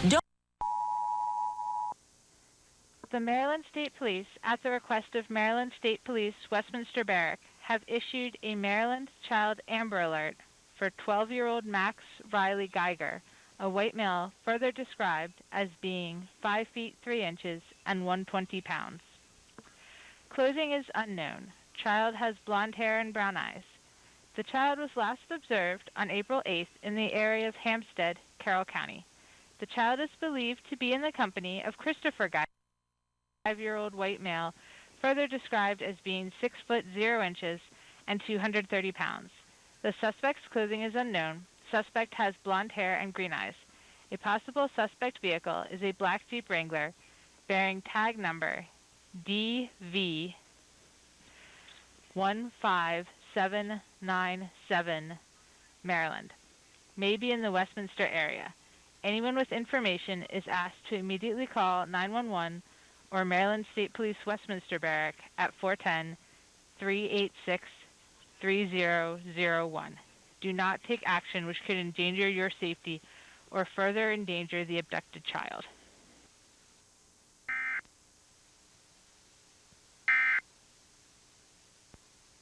Don't The Maryland State Police, at the request of Maryland State Police, Westminster Barrack, have issued a Maryland Child Amber Alert for 12-year-old Max Riley Geiger, a white male further described as being 5 feet 3 inches and 120 pounds. Clothing is unknown. Child has blonde hair and brown eyes. The child was last observed on April 8th in the area of Hampstead, Carroll County. The child is believed to be in the company of Christopher Geiger, a 5-year-old white male, further described as being 6 foot 0 inches and 230 pounds. The suspect's clothing is unknown. Suspect has blonde hair and green eyes. A possible suspect vehicle is a black Jeep Wrangler bearing tag number DV 15797, Maryland. May be in the Westminster area. Anyone with information is asked to immediately call 911 or Maryland State Police Westminster Barrack at 410-386-3001. Do not take action which could endanger your safety or further endanger the abducted child.